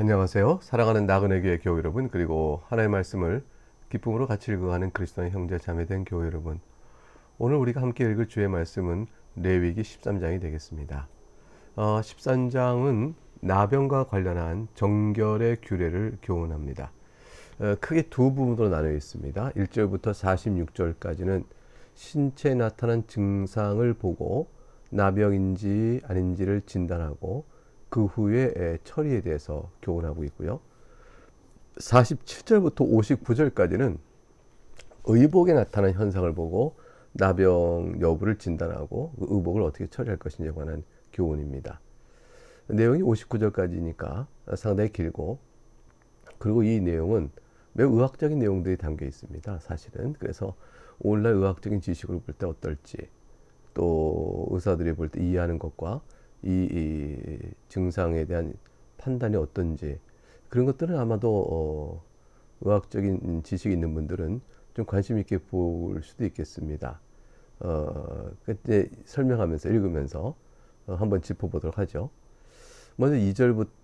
안녕하세요. 사랑하는 나그네 교회 교회 여러분, 그리고 하나님의 말씀을 기쁨으로 같이 읽어가는 그리스도의 형제 자매된 교회 여러분. 오늘 우리가 함께 읽을 주의 말씀은 레위기 13장이 되겠습니다. 13장은 나병과 관련한 정결의 규례를 교훈합니다. 크게 두 부분으로 나누어 있습니다. 1절부터 46절까지는 신체에 나타난 증상을 보고 나병인지 아닌지를 진단하고 그 후에 처리에 대해서 교훈하고 있고요. 47절부터 59절까지는 의복에 나타난 현상을 보고 나병 여부를 진단하고 그 의복을 어떻게 처리할 것인지에 관한 교훈입니다. 내용이 59절까지니까 상당히 길고, 그리고 이 내용은 매우 의학적인 내용들이 담겨 있습니다. 사실은. 그래서 오늘날 의학적인 지식으로 볼 때 어떨지, 또 의사들이 볼 때 이해하는 것과 이 증상에 대한 판단이 어떤지, 그런 것들은 아마도 의학적인 지식이 있는 분들은 좀 관심 있게 볼 수도 있겠습니다. 그때 설명하면서 읽으면서 한번 짚어보도록 하죠. 먼저 1절부터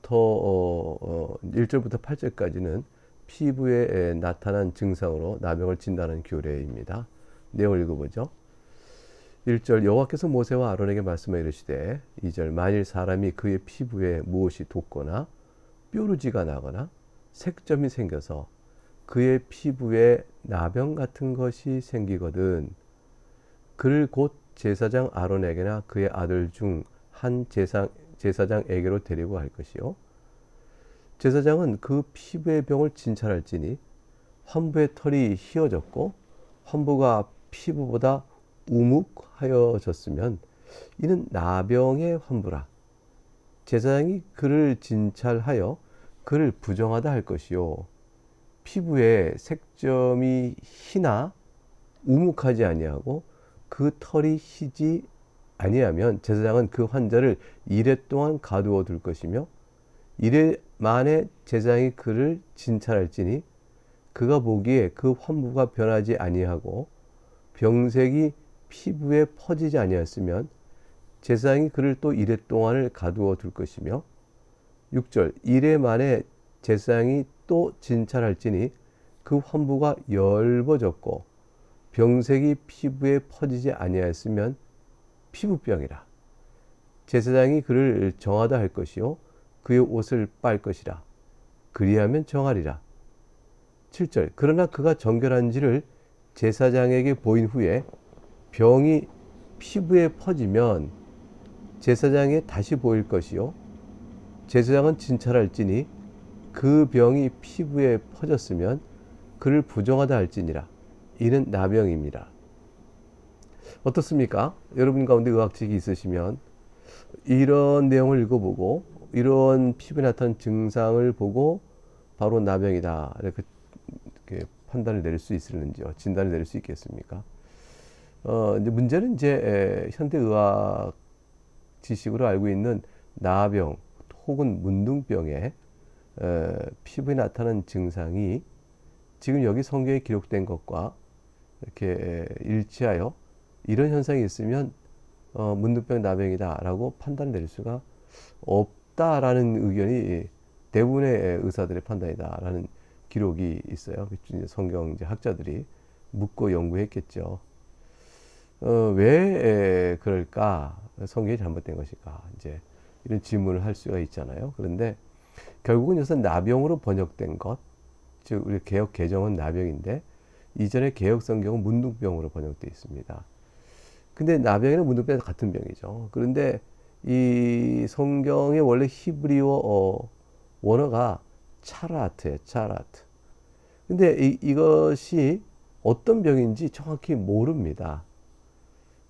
8절까지는 피부에 나타난 증상으로 나병을 진단하는 규례입니다. 내용을 읽어보죠. 1절 여호와께서 모세와 아론에게 말씀하여 이르시되 2절 만일 사람이 그의 피부에 무엇이 돋거나 뾰루지가 나거나 색점이 생겨서 그의 피부에 나병 같은 것이 생기거든 그를 곧 제사장 아론에게나 그의 아들 중 한 제사장에게로 데리고 갈 것이요 제사장은 그 피부의 병을 진찰할지니 환부의 털이 휘어졌고 환부가 피부보다 우묵하여졌으면 이는 나병의 환부라. 제사장이 그를 진찰하여 그를 부정하다 할 것이요 피부에 색점이 희나 우묵하지 아니하고 그 털이 희지 아니하면 제사장은 그 환자를 이레 동안 가두어 둘 것이며 이레 만에 제사장이 그를 진찰할지니 그가 보기에 그 환부가 변하지 아니하고 병색이 피부에 퍼지지 아니하였으면 제사장이 그를 또 이레 동안을 가두어 둘 것이며 6절 이레 만에 제사장이 또 진찰할지니 그 환부가 엷어졌고 병색이 피부에 퍼지지 아니하였으면 피부병이라. 제사장이 그를 정하다 할 것이요 그의 옷을 빨 것이라. 그리하면 정하리라. 7절 그러나 그가 정결한지를 제사장에게 보인 후에 병이 피부에 퍼지면 제사장에 다시 보일 것이요 제사장은 진찰할지니 그 병이 피부에 퍼졌으면 그를 부정하다 할지니라. 이는 나병입니다. 어떻습니까? 여러분 가운데 의학직이 있으시면 이런 내용을 읽어보고 이런 피부에 나타난 증상을 보고 바로 나병이다 이렇게 판단을 내릴 수 있을는지요? 진단을 내릴 수 있겠습니까? 이제 문제는 이제 현대의학 지식으로 알고 있는 나병 혹은 문둥병의 피부에 나타나는 증상이 지금 여기 성경에 기록된 것과 이렇게 일치하여 이런 현상이 있으면 문둥병 나병이다라고 판단 내릴 수가 없다라는 의견이 대부분의 의사들의 판단이다라는 기록이 있어요. 성경 이제 학자들이 묻고 연구했겠죠. 왜 그럴까? 성경이 잘못된 것일까? 이제 이런 질문을 할 수가 있잖아요. 그런데 결국은 이것은 나병으로 번역된 것, 즉 우리 개역 개정은 나병인데 이전에 개역 성경은 문둥병으로 번역되어 있습니다. 근데 나병이나 문둥병은 같은 병이죠. 그런데 이 성경의 원래 히브리어 원어가 차라트예요. 차라트. 근데 이것이 어떤 병인지 정확히 모릅니다.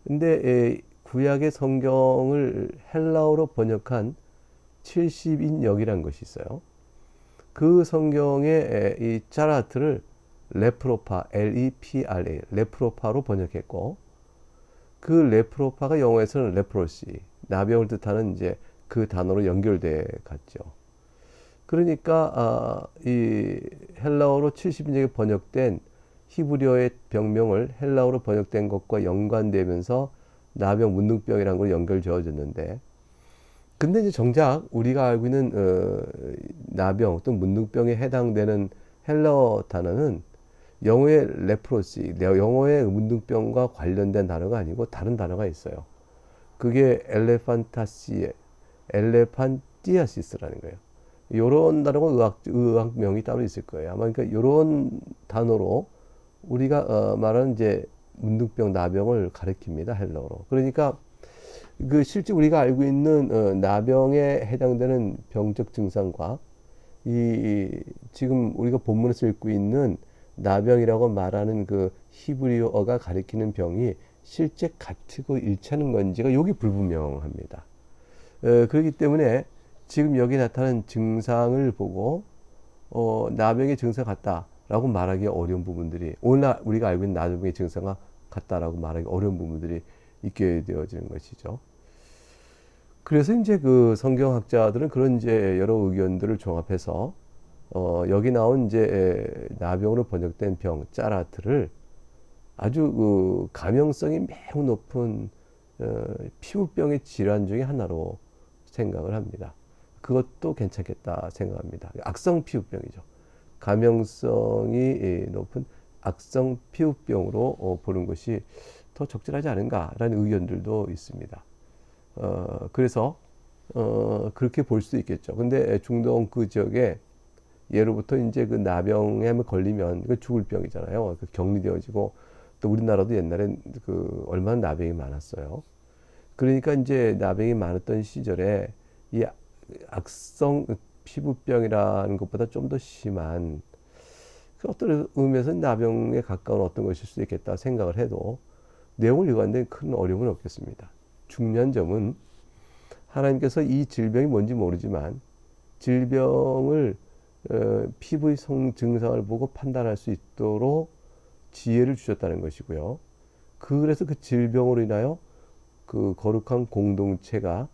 근데 구약의 성경을 헬라어로 번역한 70인역이라는 것이 있어요. 그 성경의 이 차라트를 레프로파, L-E-P-R-A, 레프로파로 번역했고, 그 레프로파가 영어에서는 레프로시, 나병을 뜻하는 이제 그 단어로 연결돼 갔죠. 그러니까 이 헬라어로 70인역에 번역된 히브리어의 병명을 헬라어로 번역된 것과 연관되면서 나병, 문둥병이라는 걸 연결 지어졌는데 근데 이제 정작 우리가 알고 있는 나병 또 문둥병에 해당되는 헬러 단어는 영어의 레프로시, 영어의 문둥병과 관련된 단어가 아니고 다른 단어가 있어요. 그게 엘레판티아시스라는 거예요. 요런 단어가 의학명이 따로 있을 거예요. 아마 그러니까 요런 단어로 우리가 말하는 이제 문둥병, 나병을 가리킵니다. 헬러로. 그러니까 그 실제 우리가 알고 있는 나병에 해당되는 병적 증상과 이 지금 우리가 본문에서 읽고 있는 나병이라고 말하는 그 히브리어가 가리키는 병이 실제 같고 일치하는 건지가 여기 불분명합니다. 그렇기 때문에 지금 여기 나타난 증상을 보고 나병의 증상 같다라고 말하기 어려운 부분들이 오늘 우리가 알고 있는 나병의 증상과 같다라고 말하기 어려운 부분들이 있게 되어지는 것이죠. 그래서 이제 그 성경학자들은 그런 이제 여러 의견들을 종합해서 여기 나온 이제 나병으로 번역된 병 짜라트를 아주 그 감염성이 매우 높은 피부병의 질환 중에 하나로 생각을 합니다. 그것도 괜찮겠다 생각합니다. 악성 피부병이죠. 감염성이 높은 악성 피부병으로 보는 것이 더 적절하지 않은가라는 의견들도 있습니다. 그래서 그렇게 볼 수 있겠죠. 근데 중동 그 지역에 예로부터 이제 그 나병에 걸리면 그 죽을 병이잖아요. 격리되어지고 또 우리나라도 옛날엔 그 얼마나 나병이 많았어요. 그러니까 이제 나병이 많았던 시절에 이 악성 피부병이라는 것보다 좀 더 심한 그 어떤 의미에서 나병에 가까운 어떤 것일 수 있겠다 생각을 해도 내용을 읽었는데 큰 어려움은 없겠습니다. 중요한 점은 하나님께서 이 질병이 뭔지 모르지만 질병을 피부의 증상을 보고 판단할 수 있도록 지혜를 주셨다는 것이고요. 그래서 그 질병으로 인하여 그 거룩한 공동체가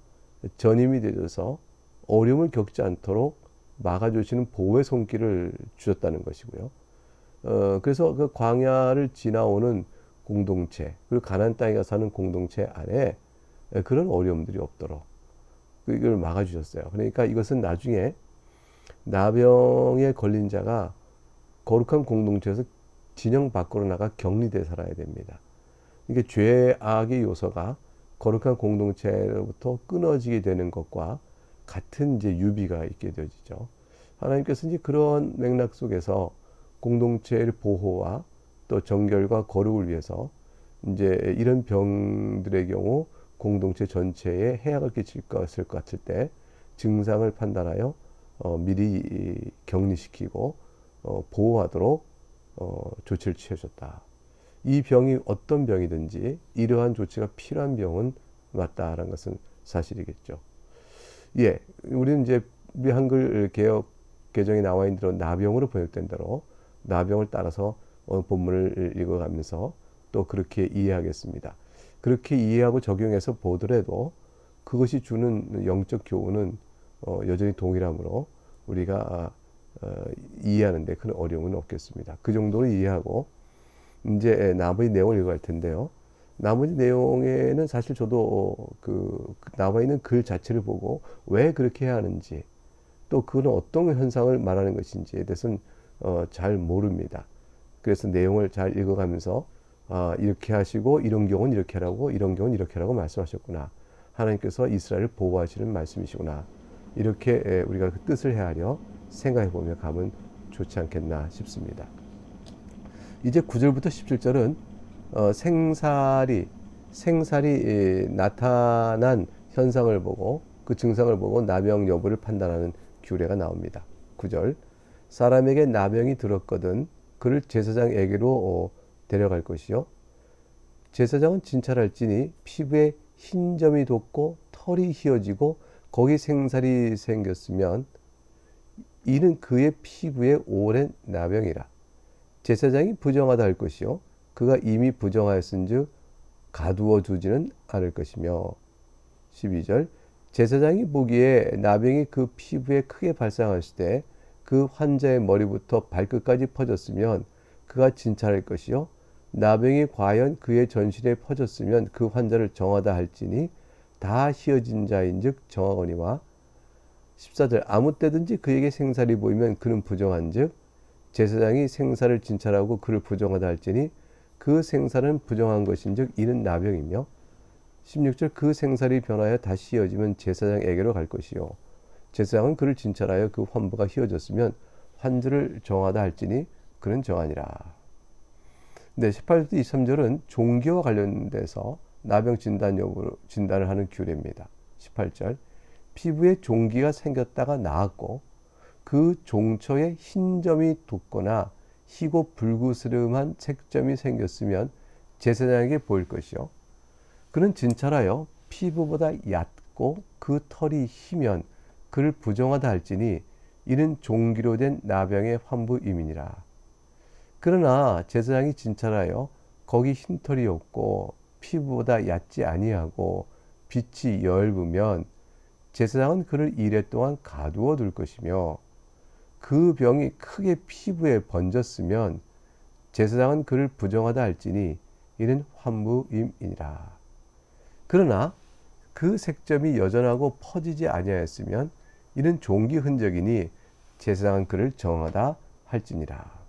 전임이 되어서 어려움을 겪지 않도록 막아주시는 보호의 손길을 주셨다는 것이고요. 그래서 그 광야를 지나오는 공동체 그리고 가나안 땅에 가서 사는 공동체 안에 그런 어려움들이 없도록 이걸 막아주셨어요. 그러니까 이것은 나중에 나병에 걸린 자가 거룩한 공동체에서 진영 밖으로 나가 격리돼 살아야 됩니다. 이게 죄악의 요소가 거룩한 공동체로부터 끊어지게 되는 것과 같은 이제 유비가 있게 되어지죠. 하나님께서 이제 그런 맥락 속에서 공동체의 보호와 또 정결과 거룩을 위해서 이제 이런 병들의 경우 공동체 전체에 해악을 끼칠 것을 같을 때 증상을 판단하여 미리 격리시키고 보호하도록 조치를 취해줬다. 이 병이 어떤 병이든지 이러한 조치가 필요한 병은 맞다라는 것은 사실이겠죠. 예, 우리는 이제 우리 한글 개역 개정에 나와 있는 대로 나병으로 번역된 대로 나병을 따라서 본문을 읽어가면서 또 그렇게 이해하겠습니다. 그렇게 이해하고 적용해서 보더라도 그것이 주는 영적 교훈은 여전히 동일하므로 우리가 이해하는 데 큰 어려움은 없겠습니다. 그 정도로 이해하고 이제 나머지 내용을 읽어갈 텐데요. 나머지 내용에는 사실 저도 그 나와 있는 글 자체를 보고 왜 그렇게 해야 하는지 또 그건 어떤 현상을 말하는 것인지에 대해서는 잘 모릅니다. 그래서 내용을 잘 읽어가면서 이렇게 하시고 이런 경우는 이렇게 하라고 이런 경우는 이렇게 하라고 말씀하셨구나. 하나님께서 이스라엘을 보호하시는 말씀이시구나. 이렇게 우리가 그 뜻을 헤아려 생각해 보며 가면 좋지 않겠나 싶습니다. 이제 9절부터 17절은 생살이 나타난 현상을 보고 그 증상을 보고 나병 여부를 판단하는 규례가 나옵니다. 9절 사람에게 나병이 들었거든 그를 제사장에게로 데려갈 것이요 제사장은 진찰할지니 피부에 흰 점이 돋고 털이 휘어지고 거기 생살이 생겼으면 이는 그의 피부에 오랜 나병이라 제사장이 부정하다 할 것이요 그가 이미 부정하였은즉 가두어 두지는 않을 것이며 12절 제사장이 보기에 나병이 그 피부에 크게 발생했을 때 그 환자의 머리부터 발끝까지 퍼졌으면 그가 진찰할 것이요 나병이 과연 그의 전신에 퍼졌으면 그 환자를 정하다 할지니 다 휘어진 자인즉 정하거니와 14절 아무 때든지 그에게 생살이 보이면 그는 부정한즉 제사장이 생사를 진찰하고 그를 부정하다 할지니 그 생사는 부정한 것인즉 이는 나병이며 16절 그 생살이 변하여 다시 휘어지면 제사장에게로 갈 것이요 제사장은 그를 진찰하여 그 환부가 휘어졌으면 환주를 정하다 할지니 그는 정하니라. 네, 18절 23절은 종기와 관련돼서 나병 진단 여부를 진단을 하는 규례입니다. 18절 피부에 종기가 생겼다가 나았고 그 종처에 흰 점이 돋거나 희고 불구스름한 색점이 생겼으면 제사장에게 보일 것이요 그는 진찰하여 피부보다 얕고 그 털이 희면 그를 부정하다 할지니 이는 종기로 된 나병의 환부임이니라. 그러나 제사장이 진찰하여 거기 흰 털이 없고 피부보다 얕지 아니하고 빛이 엷으면 제사장은 그를 이레 동안 가두어 둘 것이며 그 병이 크게 피부에 번졌으면 제사장은 그를 부정하다 할지니 이는 환부임이니라. 그러나 그 색점이 여전하고 퍼지지 아니하였으면 이는 종기 흔적이니 제사장은 그를 정하다 할지니라.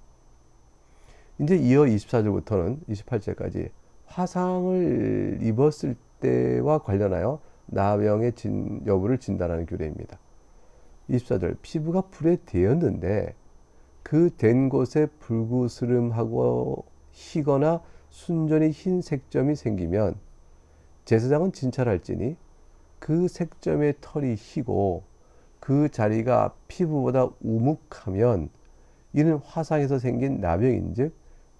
이제 이어 24절부터는 28절까지 화상을 입었을 때와 관련하여 나병의 여부를 진단하는 규례입니다. 24절 피부가 불에 데었는데 그 된 곳에 불구스름하고 희거나 순전히 흰 색점이 생기면 제사장은 진찰할지니 그 색점의 털이 희고 그 자리가 피부보다 우묵하면 이는 화상에서 생긴 나병인즉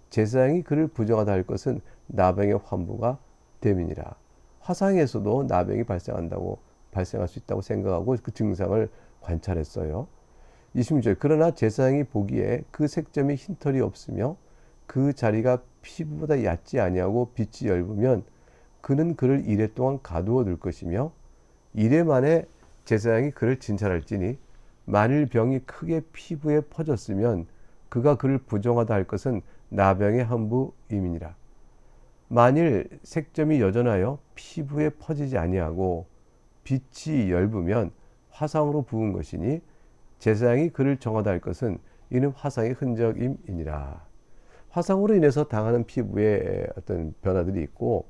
제사장이 그를 부정하다 할 것은 나병의 환부가 됨이니라. 화상에서도 나병이 발생할 수 있다고 생각하고 그 증상을 관찰했어요. 26절 그러나 제사장이 보기에 그 색점에 흰털이 없으며 그 자리가 피부보다 얕지 아니하고 빛이 엷으면 그는 그를 이레 동안 가두어 둘 것이며 이레 만에 제사장이 그를 진찰할지니 만일 병이 크게 피부에 퍼졌으면 그가 그를 부정하다 할 것은 나병의 환부임이니라. 만일 색점이 여전하여 피부에 퍼지지 아니하고 빛이 엷으면 화상으로 부은 것이니 제사장이 그를 정하다 할 것은 이는 화상의 흔적임이니라. 화상으로 인해서 당하는 피부에 어떤 변화들이 있고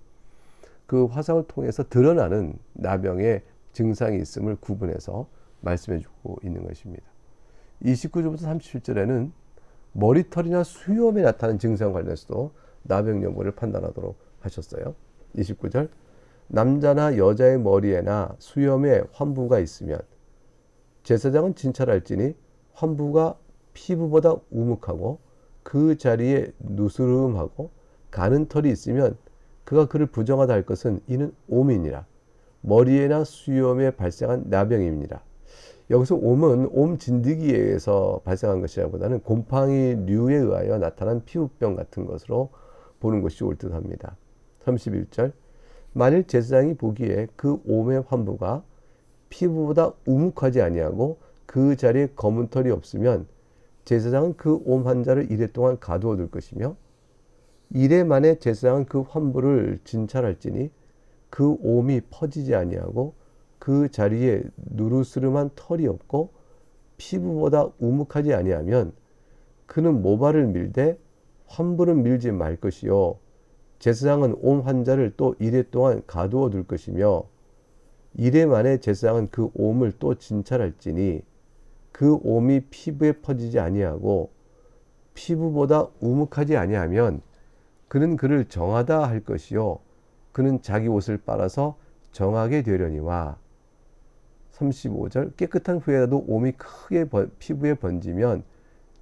그 화상을 통해서 드러나는 나병의 증상이 있음을 구분해서 말씀해 주고 있는 것입니다. 29절부터 37절에는 머리털이나 수염에 나타나는 증상 관련해서도 나병 여부를 판단하도록 하셨어요. 29절 남자나 여자의 머리에나 수염에 환부가 있으면 제사장은 진찰할지니 환부가 피부보다 우묵하고 그 자리에 누스름하고 가는 털이 있으면 그가 그를 부정하다 할 것은 이는 옴이니라. 머리에나 수염에 발생한 나병입니다. 여기서 옴은 옴 진드기에 의해서 발생한 것이라기보다는 곰팡이류에 의하여 나타난 피부병 같은 것으로 보는 것이 옳듯 합니다. 31절 만일 제사장이 보기에 그 옴의 환부가 피부보다 우묵하지 아니하고 그 자리에 검은 털이 없으면 제사장은 그 옴 환자를 이레 동안 가두어 둘 것이며 이레 만에 제사장은 그 환부를 진찰할지니 그 옴이 퍼지지 아니하고 그 자리에 누르스름한 털이 없고 피부보다 우묵하지 아니하면 그는 모발을 밀되 환부는 밀지 말 것이요 제사장은 옴 환자를 또 이레 동안 가두어 둘 것이며 이레 만에 제사장은 그 옴을 또 진찰할지니 그 옴이 피부에 퍼지지 아니하고 피부보다 우묵하지 아니하면 그는 그를 정하다 할 것이요 그는 자기 옷을 빨아서 정하게 되려니와 35절 깨끗한 후에라도 옴이 크게 피부에 번지면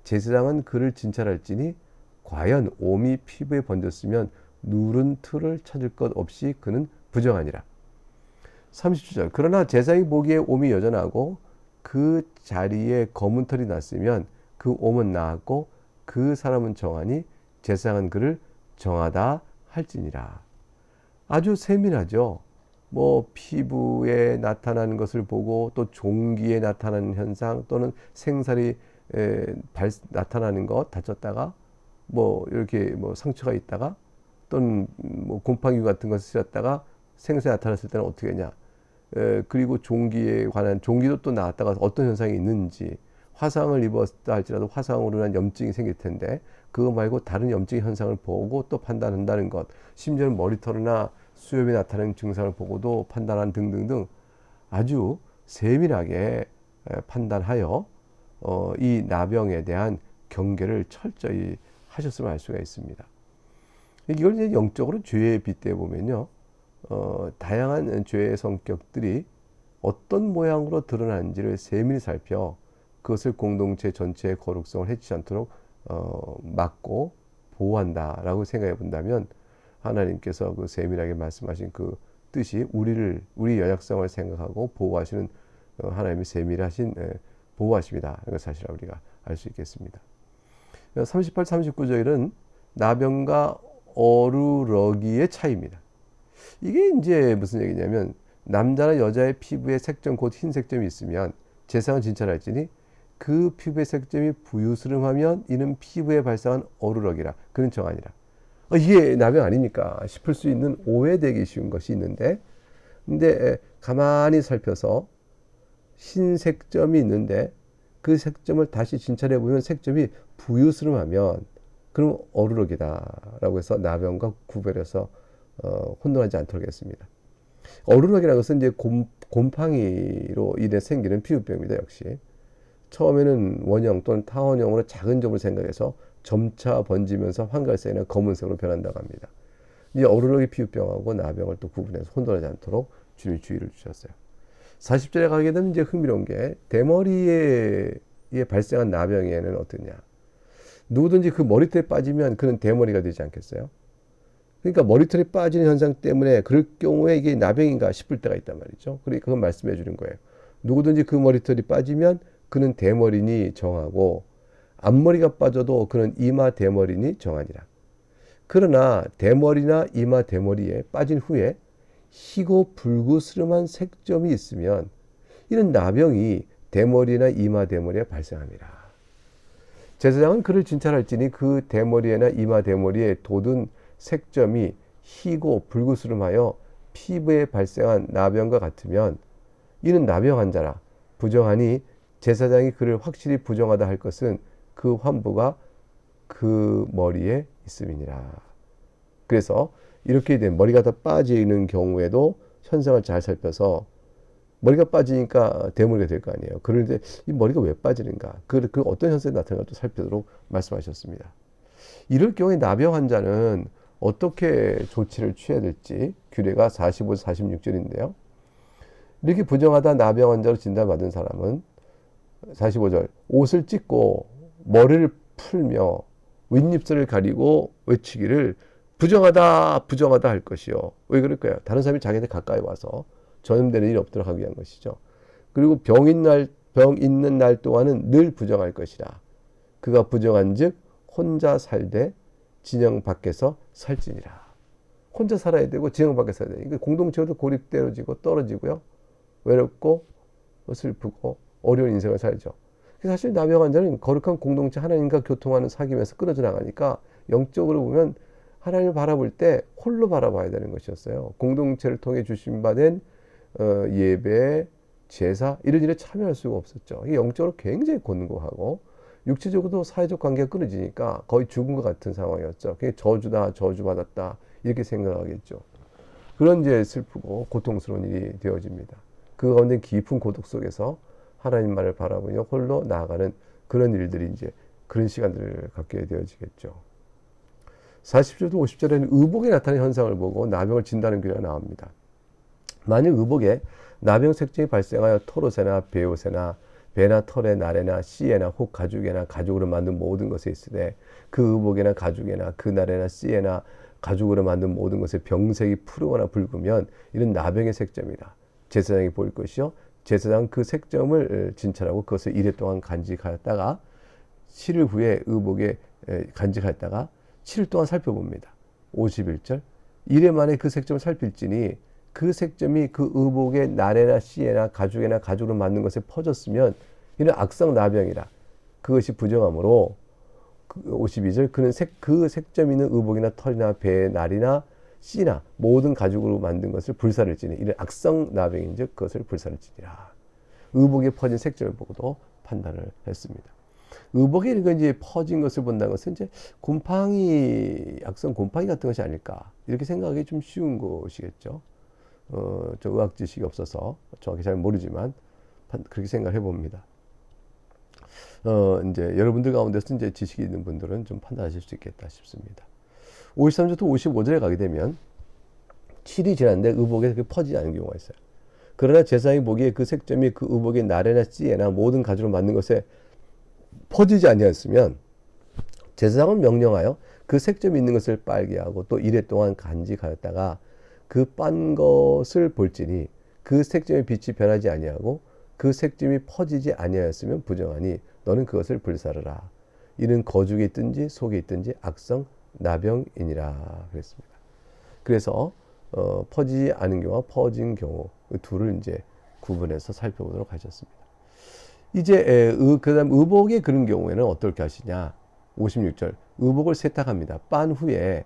제사장은 그를 진찰할지니 과연 옴이 피부에 번졌으면 누른 틀을 찾을 것 없이 그는 부정하니라. 30절 그러나 제사장이 보기에 옴이 여전하고 그 자리에 검은 털이 났으면 그 옴은 나았고 그 사람은 정하니 제사장은 그를 정하다 할지니라. 아주 세밀하죠. 뭐 피부에 나타나는 것을 보고 또 종기에 나타나는 현상 또는 생살이 나타나는 것 다쳤다가 뭐 이렇게 뭐 상처가 있다가 또는 뭐 곰팡이 같은 것을 씌었다가 생살이 나타났을 때는 어떻게 하냐 그리고 종기에 관한 종기도 또 나왔다가 어떤 현상이 있는지, 화상을 입었다 할지라도 화상으로 인한 염증이 생길 텐데 그거 말고 다른 염증 현상을 보고 또 판단한다는 것, 심지어는 머리털이나 수염이 나타나는 증상을 보고도 판단한 등등등 아주 세밀하게 판단하여 이 나병에 대한 경계를 철저히 하셨으면 알 수가 있습니다. 이걸 이제 영적으로 죄에 빗대 보면요, 다양한 죄의 성격들이 어떤 모양으로 드러나는지를 세밀히 살펴 그것을 공동체 전체의 거룩성을 해치지 않도록 막고 보호한다라고 생각해 본다면, 하나님께서 그 세밀하게 말씀하신 그 뜻이 우리 연약성을 생각하고 보호하시는 하나님의 세밀하신 보호하심이다. 이걸 사실 우리가 알 수 있겠습니다. 38, 39절은 나병과 어루러기의 차이입니다. 이게 이제 무슨 얘기냐면, 남자나 여자의 피부에 색점, 곧 흰 색점이 있으면 제사장은 진찰할지니 그 피부의 색점이 부유스름하면 이는 피부에 발생한 어루러기라, 그는 정하니라. 이게 나병 아닙니까 싶을 수 있는, 오해되기 쉬운 것이 있는데, 근데 가만히 살펴서 흰 색점이 있는데 그 색점을 다시 진찰해 보면 색점이 부유스름하면 그럼 어루러기다라고 해서 나병과 구별해서 혼돈하지 않도록 했습니다. 어루러기라는 것은 이제 곰팡이로 인해 생기는 피부병입니다. 역시 처음에는 원형 또는 타원형으로 작은 점을 생각해서 점차 번지면서 황갈색이나 검은색으로 변한다고 합니다. 이 어루러기 피부병하고 나병을 또 구분해서 혼돈하지 않도록 주님이 주의를 주셨어요. 40절에 가게 되면 이제 흥미로운 게, 대머리에 발생한 나병에는 어떠냐. 누구든지 그 머리털이 빠지면 그는 대머리가 되지 않겠어요? 그러니까 머리털이 빠지는 현상 때문에 그럴 경우에 이게 나병인가 싶을 때가 있단 말이죠. 그러니까 그건 말씀해 주는 거예요. 누구든지 그 머리털이 빠지면 그는 대머리니 정하고, 앞머리가 빠져도 그는 이마 대머리니 정하니라. 그러나 대머리나 이마 대머리에 빠진 후에 희고 불구스름한 색점이 있으면 이는 나병이 대머리나 이마 대머리에 발생합니다. 제사장은 그를 진찰할지니 그 대머리나 이마 대머리에 돋은 색점이 희고 불구스름하여 피부에 발생한 나병과 같으면 이는 나병 환자라. 부정하니 제사장이 그를 확실히 부정하다 할 것은 그 환부가 그 머리에 있음이니라. 그래서 이렇게 된 머리가 더 빠지는 경우에도 현상을 잘 살펴서, 머리가 빠지니까 대머리가 될 거 아니에요. 그런데 이 머리가 왜 빠지는가, 그 어떤 현상이 나타나는가 살펴도록 말씀하셨습니다. 이럴 경우에 나병 환자는 어떻게 조치를 취해야 될지 규례가 45, 46절인데요. 이렇게 부정하다 나병 환자로 진단받은 사람은 45절, 옷을 찢고 머리를 풀며 윗입술을 가리고 외치기를 부정하다 부정하다 할 것이요. 왜 그럴까요? 다른 사람이 자기한테 가까이 와서 전염되는 일이 없도록 하기 위한 것이죠. 그리고 병 있는 날 동안은 늘 부정할 것이라. 그가 부정한 즉 혼자 살되 진영 밖에서 살지니라. 혼자 살아야 되고 진영 밖에서 살아야 돼. 공동체도 고립되어지고 떨어지고요, 외롭고 슬프고 어려운 인생을 살죠. 사실 나병 환자는 거룩한 공동체 하나님과 교통하는 사귐에서 끊어져 나가니까 영적으로 보면 하나님을 바라볼 때 홀로 바라봐야 되는 것이었어요. 공동체를 통해 주심받은 예배, 제사 이런 일에 참여할 수가 없었죠. 영적으로 굉장히 곤고하고 육체적으로도 사회적 관계가 끊어지니까 거의 죽은 것 같은 상황이었죠. 그게 저주다, 저주받았다 이렇게 생각하겠죠. 그런 이제 슬프고 고통스러운 일이 되어집니다. 그 가운데 깊은 고독 속에서 하나님만을 바라보며 홀로 나아가는 그런 일들이 이제 그런 시간들을 갖게 되어지겠죠. 40절도 50절에는 의복에 나타나는 현상을 보고 나병을 진다는 규례가 나옵니다. 만약 의복에 나병 색증이 발생하여 털옷에나 베옷에나 배나 털에 나래나 씨에나 혹 가죽에나 가죽으로 만든 모든 것에 있으되 그 의복에나 가죽에나 그 나래나 씨에나 가죽으로 만든 모든 것에 병색이 푸르거나 붉으면 이는 나병의 색점이다. 제사장이 볼 것이요, 제사장은 그 색점을 진찰하고 그것을 이래 동안 간직하였다가 7일 후에 의복에 간직하였다가 7일 동안 살펴봅니다. 51절, 이래 만에 그 색점을 살필지니 그 색점이 그 의복의 나래나 씨에나 가죽에나 가죽으로 만든 것에 퍼졌으면 이는 악성 나병이라. 그것이 부정하므로 52절, 그는 그 색점 있는 의복이나 털이나 배의 날이나 씨나 모든 가죽으로 만든 것을 불사를 지니 이런 악성 나병인즉 그것을 불사를 지니라. 의복에 퍼진 색점을 보고도 판단을 했습니다. 의복에 이제 퍼진 것을 본다는 것은 이제 곰팡이, 악성 곰팡이 같은 것이 아닐까 이렇게 생각하기 좀 쉬운 것이겠죠. 저 의학 지식이 없어서 정확히 잘 모르지만 그렇게 생각해 봅니다. 이제 여러분들 가운데서 이제 지식이 있는 분들은 좀 판단하실 수 있겠다 싶습니다. 53절부터 55절에 가게 되면 7이 지났는데 의복에 퍼지지 않은 경우가 있어요. 그러나 제사장이 보기에 그 색점이 그 의복의 나래나 띠에나 모든 가죽으로 만든 것에 퍼지지 아니하였으면 제사장은 명령하여 그 색점이 있는 것을 빨게 하고 또 이래 동안 간직하였다가 그 빤 것을 볼지니 그 색점의 빛이 변하지 아니하고 그 색점이 퍼지지 아니하였으면 부정하니 너는 그것을 불사르라. 이는 거죽에 있든지 속에 있든지 악성 나병이니라 그랬습니다. 그래서 퍼지지 않은 경우와 퍼진 경우 그 둘을 이제 구분해서 살펴보도록 하셨습니다. 이제 그다음 의복에 그런 경우에는 어떻게 하시냐? 56절 의복을 세탁합니다. 빤 후에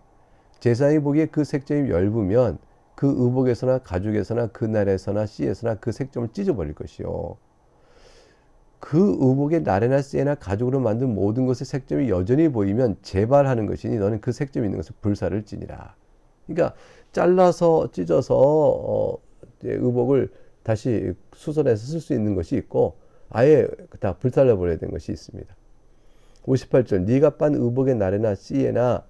제사장이 보기에 그 색점이 엷으면 그 의복에서나 가죽에서나 그날에서나 씨에서나 그 색점을 찢어버릴 것이요. 그 의복의 나래나 씨나 가죽으로 만든 모든 것의 색점이 여전히 보이면 재발하는 것이니 너는 그 색점이 있는 것을 불사를 지니라. 그러니까 잘라서 찢어서 의복을 다시 수선해서 쓸 수 있는 것이 있고 아예 다 불살라 버려야 되는 것이 있습니다. 58절 네가 빤 의복의 나래나 씨에나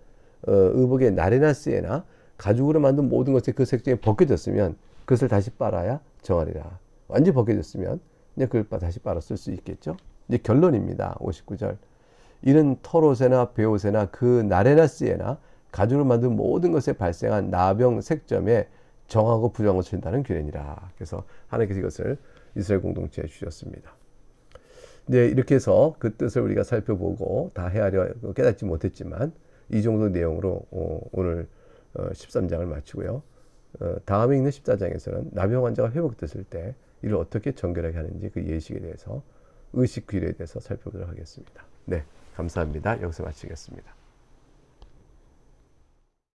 의복의 나래나 씨에나 가죽으로 만든 모든 것이 그 색종이 벗겨졌으면 그것을 다시 빨아야 정하리라. 완전히 벗겨졌으면 이제 그걸 다시 빨아 쓸 수 있겠죠. 이제 결론입니다. 59절 이는 털옷에나 베옷에나 그 나래나 씨에나 가죽으로 만든 모든 것에 발생한 나병 색점에 정하고 부정을 친다는 규례니라. 그래서 하나님께서 이것을 이스라엘 공동체에 주셨습니다. 네, 이렇게 해서 그 뜻을 우리가 살펴보고 다 헤아려 깨닫지 못했지만 이 정도 내용으로 오늘 13장을 마치고요. 다음에 있는 14장에서는 나병 환자가 회복됐을 때 이를 어떻게 정결하게 하는지 그 예식에 대해서 의식 규례에 대해서 살펴보도록 하겠습니다. 네, 감사합니다. 여기서 마치겠습니다.